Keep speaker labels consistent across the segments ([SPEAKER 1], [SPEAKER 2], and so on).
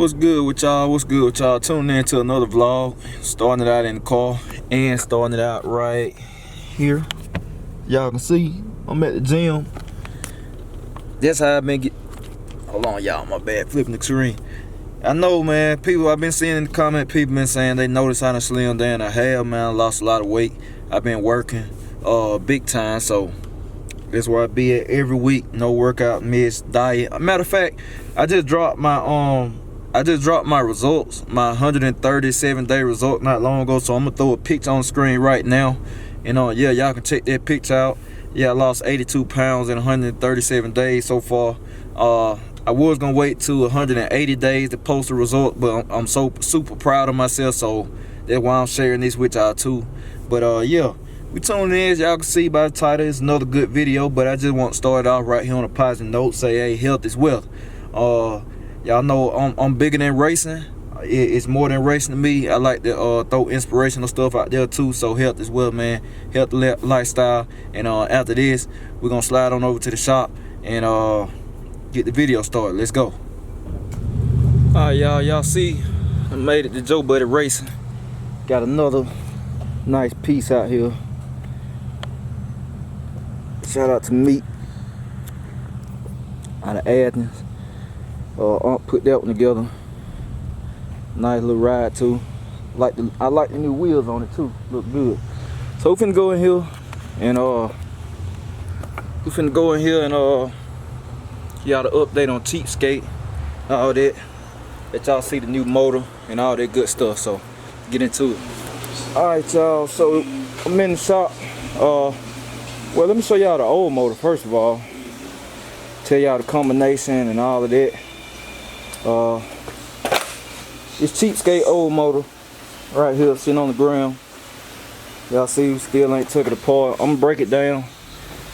[SPEAKER 1] What's good with y'all? What's good with y'all? Tuning in to another vlog. Starting it out in the car and starting it out right here. Y'all can see I'm at the gym. That's how I've been hold on, y'all, my bad, flipping the screen. I know, man, people I've been seeing in the comment, people been saying they notice how to slim down. I have, man. I lost a lot of weight. I've been working big time, so that's where I be at every week. No workout, miss, diet. Matter of fact, I just dropped my results, my 137-day result not long ago. So I'm gonna throw a picture on the screen right now. And yeah, y'all can check that picture out. Yeah, I lost 82 pounds in 137 days so far. I was gonna wait till 180 days to post the result, but I'm so super proud of myself, so that's why I'm sharing this with y'all too. But yeah, we tuning in. As y'all can see by the title, it's another good video. But I just want to start off right here on a positive note. Say, hey, health is wealth. Y'all know I'm bigger than racing. It's more than racing to me. I like to throw inspirational stuff out there too. So health is wealth, man. Health lifestyle. And after this, we're gonna slide on over to the shop and get the video started. Let's go. Alright, y'all see I made it to Joe Buddy Racing. Got another nice piece out here. Shout out to Meat out of Athens. Put that one together. Nice little ride too. I like the new wheels on it too. Look good. So we finna go in here and y'all the update on Cheapskate, all that. Let y'all see the new motor and all that good stuff. So get into it. Alright, y'all, so I'm in the shop. Well, let me show y'all the old motor first of all. Tell y'all the combination and all of that. It's Cheapskate old motor right here sitting on the ground. Y'all see, still ain't took it apart. I'm gonna break it down,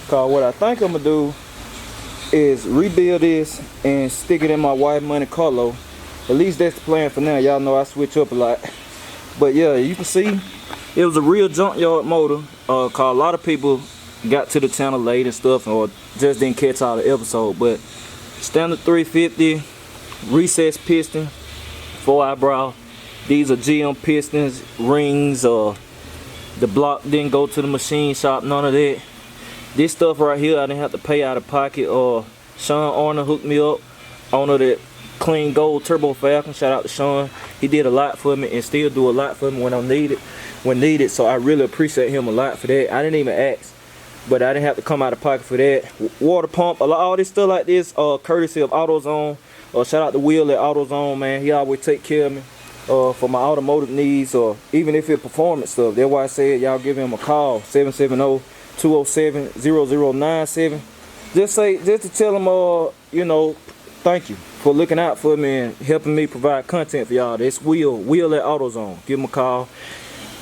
[SPEAKER 1] cause what I think I'm gonna do is rebuild this and stick it in my white money Carlo. At least that's the plan for now. Y'all know I switch up a lot. But yeah, you can see it was a real junkyard motor. Cause a lot of people got to the channel late and stuff, or just didn't catch all the episode. But standard 350 recessed piston, 4 eyebrow. These are GM pistons, rings. The block didn't go to the machine shop, none of that. This stuff right here I didn't have to pay out of pocket. Sean Arner hooked me up, owner that Clean Gold Turbo Falcon. Shout out to Sean. He did a lot for me and still do a lot for me when needed. So I really appreciate him a lot for that. I didn't even ask, but I didn't have to come out of pocket for that. Water pump, all this stuff like this, courtesy of AutoZone. Shout out to Will at AutoZone, man. He always take care of me for my automotive needs, or even if it's performance stuff. That's why I said y'all give him a call, 770-207-0097. Just to tell him, you know, thank you for looking out for me and helping me provide content for y'all. That's Will at AutoZone. Give him a call.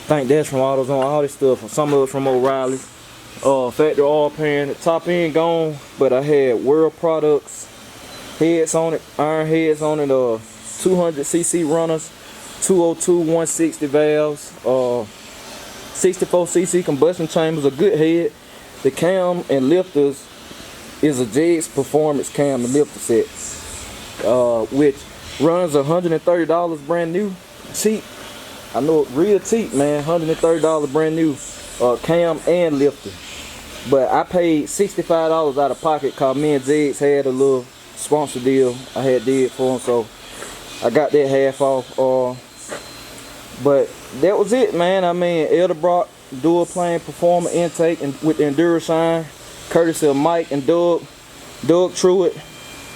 [SPEAKER 1] Think that's from AutoZone. All this stuff. Some of it from O'Reilly's. Factory oil pan. The top end gone, but I had World Products heads on it, iron heads on it. 200cc runners, 202 160 valves, 64cc combustion chambers. A good head. The cam and lifters is a Jegs Performance cam and lifter set, which runs $130 brand new. Cheap. I know, real cheap, man. $130 brand new cam and lifter. But I paid $65 out of pocket cause me and Jegs had a little sponsor deal I had did for them, so I got that half off. But that was it, man. I mean, Edelbrock dual plane performer intake and with the Enduro shine, courtesy of Mike and Doug Truitt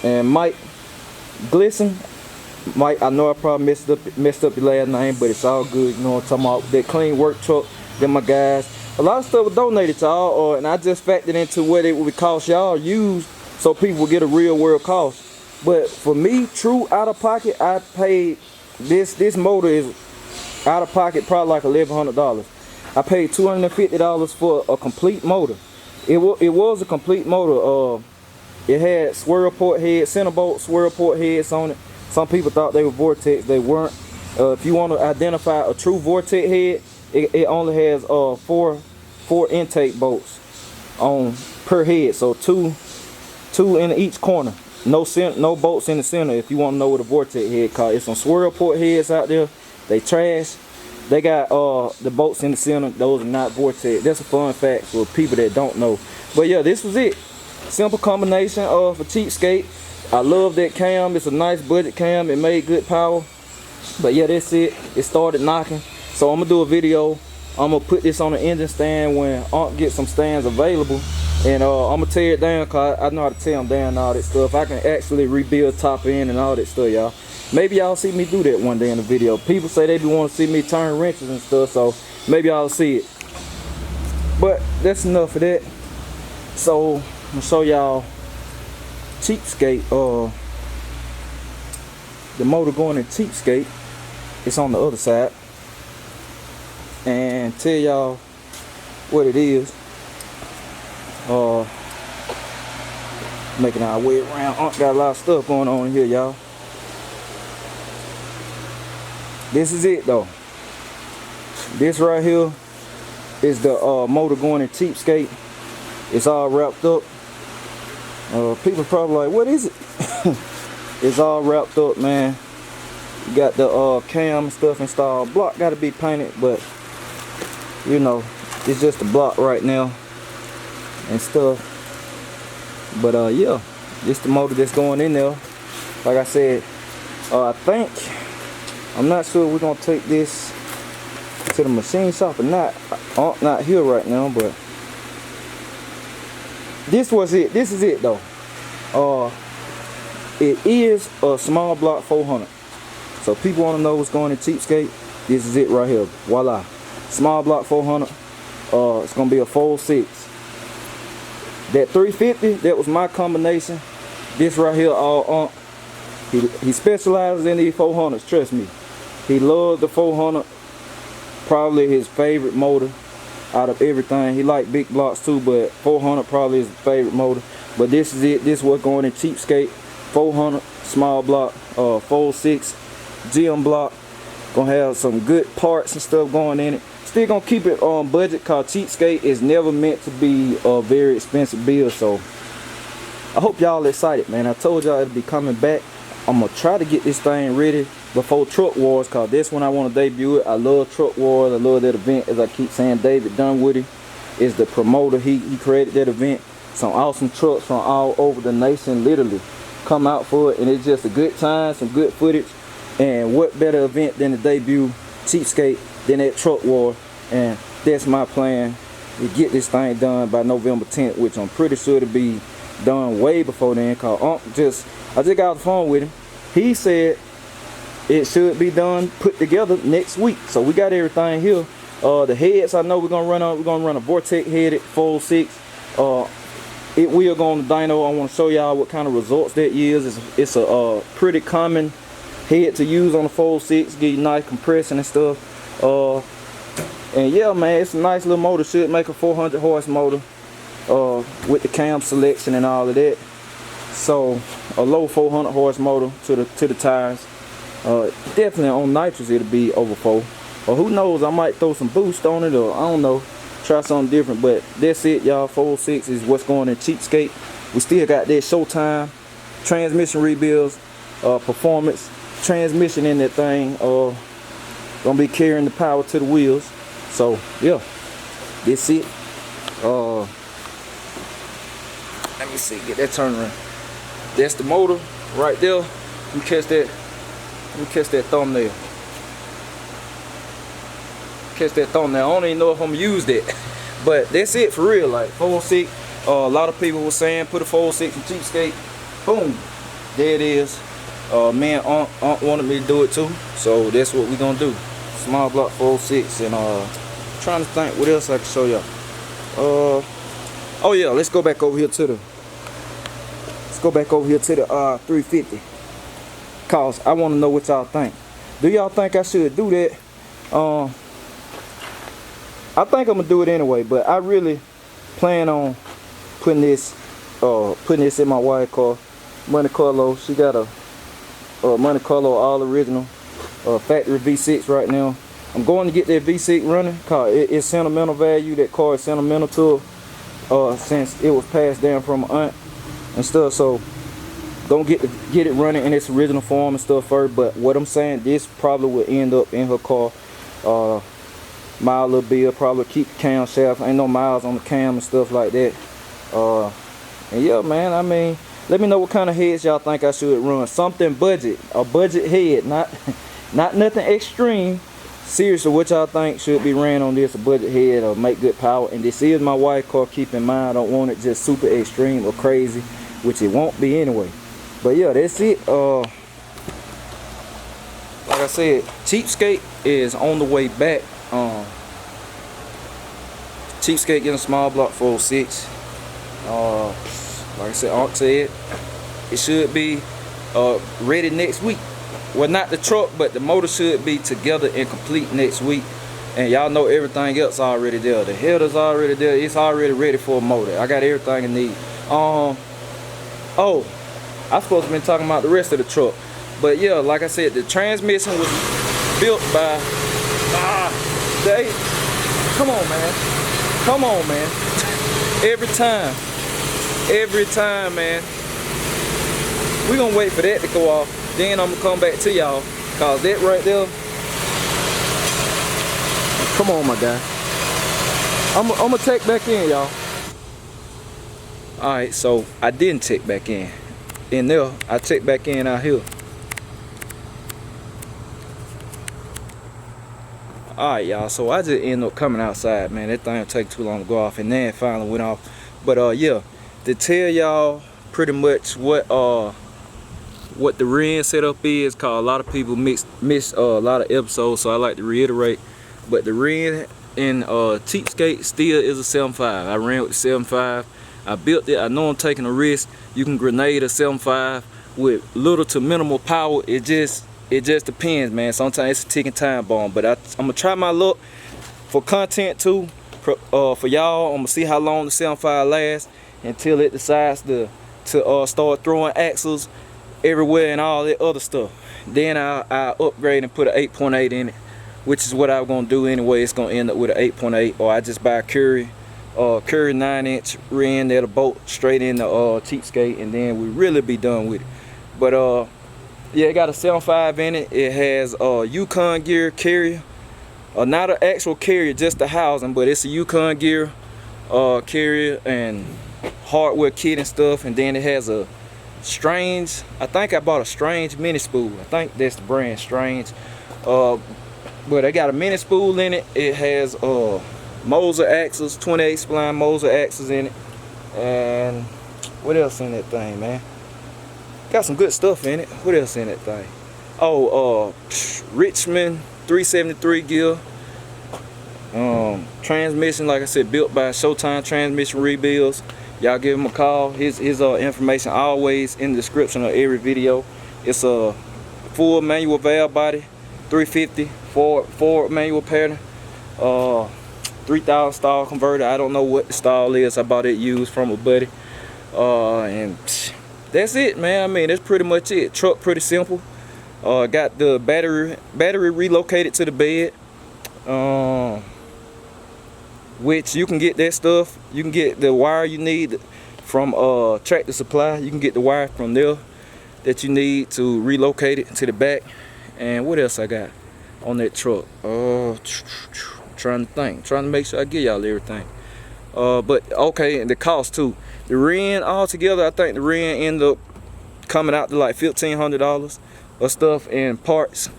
[SPEAKER 1] and Mike Glisson. Mike, I know I probably messed up your last name, but it's all good. You know what I'm talking about? That clean work truck, them my guys. A lot of stuff was donated to y'all, and I just factored into what it would cost y'all used, so people will get a real world cost. But for me, true out of pocket, I paid this motor is out of pocket probably like $1,100. I paid $250 for a complete motor. It was a complete motor. It had swirl port heads, center bolt swirl port heads on it. Some people thought they were Vortex, they weren't. If you want to identify a true Vortex head, it only has four intake bolts on per head, so two in each corner. no bolts in the center if you want to know what a vortex head called. It's some swirl port heads out there. They trash. They got the bolts in the center. Those are not vortex. That's a fun fact for people that don't know. But yeah, this was it. Simple combination for Cheapskate. I love that cam. It's a nice budget cam. It made good power. But yeah, that's it. It started knocking. So I'm gonna do a video. I'm gonna put this on the engine stand when I get some stands available. And I'm gonna tear it down, cause I know how to tear them down and all that stuff. I can actually rebuild top end and all that stuff, y'all. Maybe y'all see me do that one day in the video. People say they be want to see me turn wrenches and stuff, so maybe y'all see it. But that's enough of that. So I'm gonna show y'all Cheapskate. The motor going in Cheapskate. It's on the other side. And tell y'all what it is. Making our way around. Got a lot of stuff going on here, y'all. This is it though. This right here is the motor going in Cheapskate. It's all wrapped up. People probably like, what is it? It's all wrapped up, man. You got the cam and stuff installed. Block got to be painted, but you know, it's just a block right now and stuff. But yeah, this the motor that's going in there. Like I said, I think, I'm not sure we're gonna take this to the machine shop or not. Not here right now, but this was it. This is it though. It is a small block 400. So people want to know what's going in Cheapskate. This is it right here. Voila. Small block 400. It's gonna be a fold 6. That 350, that was my combination. This right here, all he specializes in these 400s, trust me. He loves the 400. Probably his favorite motor out of everything. He like big blocks too, but 400 probably is his favorite motor. But this is it. This is what's going in Cheapskate. 400 small block, fold 6 GM block. Gonna have some good parts and stuff going in it. Still gonna keep it on budget, cause Cheapskate is never meant to be a very expensive build. So I hope y'all excited, man. I told y'all it'll be coming back. I'm gonna try to get this thing ready before Truck Wars, cause this one I want to debut it. I love Truck Wars. I love that event. As I keep saying, David Dunwoody is the promoter. He created that event. Some awesome trucks from all over the nation literally come out for it, and it's just a good time, some good footage. And what better event than to debut Cheapskate than that Truck War? And that's my plan, to get this thing done by November 10th, which I'm pretty sure to be done way before then, cause I just got off the phone with him. He said it should be done, put together next week. So we got everything here. The heads I know we're gonna run a Vortex headed fold 6. It will go on the dyno. I want to show y'all what kind of results that yields. It's a pretty common head to use on the fold 6, get you nice compression and stuff. And yeah, man, it's a nice little motor. Should make a 400 horse motor with the cam selection and all of that. So a low 400 horse motor to the tires. Definitely on nitrous it'll be over 4. Or who knows, I might throw some boost on it, or I don't know, try something different. But that's it, y'all. Fold 6 is what's going in Cheapskate. We still got that SHOWTIME transmission rebuilds, performance transmission in that thing. Gonna be carrying the power to the wheels. So yeah, that's it. Let me see, get that turn around. That's the motor right there. Let me catch that. Let me catch that thumbnail. Catch that thumbnail. I don't even know if I'm gonna use that, but that's it for real. Like fold 6. A lot of people were saying put a fold 6 in Cheapskate. Boom, there it is. Man, Aunt wanted me to do it too, so that's what we're gonna do. Small block fold 6, and trying to think what else I can show y'all. Oh yeah, let's go back over here to the 350, cause I want to know what y'all think. Do y'all think I should do that? I think I'm gonna do it anyway, but I really plan on putting this in my wife's car. Monte Carlo, she got a Monte Carlo all original factory V6 right now. I'm going to get that V6 running, cause it's sentimental value. That car is sentimental to her, since it was passed down from my aunt and stuff. So gonna get it running in its original form and stuff first. But what I'm saying, this probably will end up in her car. My little bill probably keep the camshaft. Ain't no miles on the cam and stuff like that. And yeah, man, I mean, let me know what kind of heads y'all think I should run. Something budget, a budget head, not nothing extreme. Seriously, what y'all think should be ran on this, a budget head or make good power? And this is my wife's car, keep in mind, I don't want it just super extreme or crazy, which it won't be anyway. But yeah, that's it. Like I said, Cheapskate is on the way back. Cheapskate getting a small block 406. Like I said, Aunt said, it should be ready next week. Well, not the truck, but the motor should be together and complete next week. And y'all know everything else already there. The header's already there. It's already ready for a motor. I got everything I need. Oh, I supposed to be talking about the rest of the truck. But yeah, like I said, the transmission was built by Dave. Come on, man. Come on, man. Every time, man. We're gonna wait for that to go off. Then I'm gonna come back to y'all. Cause that right there. Come on, my guy. I'm gonna take back in, y'all. Alright, so I didn't take back in. In there, I take back in out here. Alright, y'all, so I just ended up coming outside, man. That thing take too long to go off, and then it finally went off. But yeah, to tell y'all pretty much what the RIN setup is, cause a lot of people miss a lot of episodes, so I like to reiterate. But the RIN in Cheapskate still is a 7.5. I ran with the 7.5. I built it. I know I'm taking a risk. You can grenade a 7.5 with little to minimal power. It just depends, man. Sometimes it's a ticking time bomb. But I'm gonna try my luck for content too. For y'all, I'm gonna see how long the 7.5 lasts until it decides to start throwing axles everywhere and all that other stuff. Then I'll upgrade and put an 8.8 in it, which is what I'm gonna do anyway. It's gonna end up with an 8.8, or I just buy a Curry 9-inch RIN that'll bolt straight into Cheapskate, and then we really be done with it. But yeah, it got a 7.5 in it. It has a Yukon gear carrier, not an actual carrier, just the housing, but it's a Yukon gear carrier and hardware kit and stuff. And then it has a Strange, I think I bought a Strange mini spool. I think that's the brand, Strange. But I got a mini spool in it. It has Moser axles, 28 spline Moser axles in it. And what else in that thing, man? Got some good stuff in it. What else in that thing? Oh, Richmond 373 gear. Transmission, like I said, built by SHOWTIME Transmission Rebuilds. Y'all give him a call. His information always in the description of every video. It's a full manual valve body, 350 forward manual pattern, 3,000 stall converter. I don't know what the stall is. I bought it used from a buddy, and that's it, man. I mean, that's pretty much it. Truck pretty simple. Got the battery relocated to the bed. Which you can get that stuff. You can get the wire you need from Tractor Supply. You can get the wire from there that you need to relocate it to the back. And what else I got on that truck? Trying to think, trying to make sure I give y'all everything. But okay, and the cost too. The RIN altogether, I think the RIN ended up coming out to like $1,500 of stuff and parts.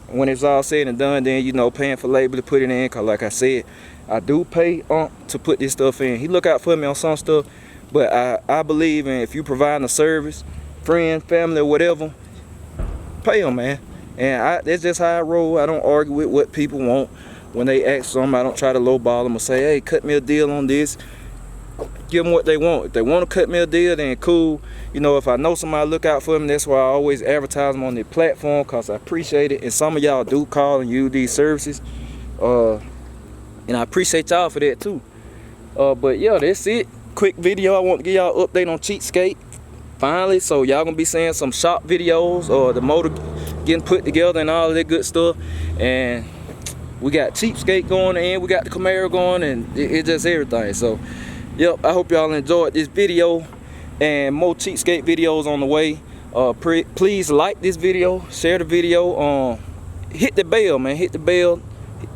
[SPEAKER 1] When it's all said and done, then you know, paying for labor to put it in, cause like I said, I do pay to put this stuff in. He look out for me on some stuff, but I believe in, if you providing a service, friend, family, or whatever, pay them, man. And that's just how I roll. I don't argue with what people want. When they ask something, I don't try to lowball them or say, hey, cut me a deal on this. Give them what they want. If they want to cut me a deal, then cool. You know, if I know somebody look out for them, that's why I always advertise them on their platform, because I appreciate it. And some of y'all do call and use these services. And I appreciate y'all for that too. But yeah, that's it. Quick video. I want to give y'all an update on Cheapskate. Finally, so y'all gonna be seeing some shop videos or the motor getting put together and all of that good stuff. And we got Cheapskate going and we got the Camaro going, and it's just everything. So yep, I hope y'all enjoyed this video. and more Cheapskate videos on the way. Please like this video, share the video, hit the bell, man, hit the bell,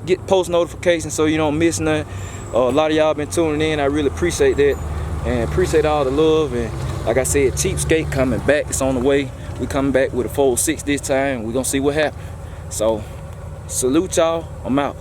[SPEAKER 1] get post notifications so you don't miss nothing. A lot of y'all been tuning in. I really appreciate that, and appreciate all the love. And like I said, Cheapskate coming back. It's on the way. We coming back with a Fold 6 this time. We're gonna see what happens. So salute y'all. I'm out.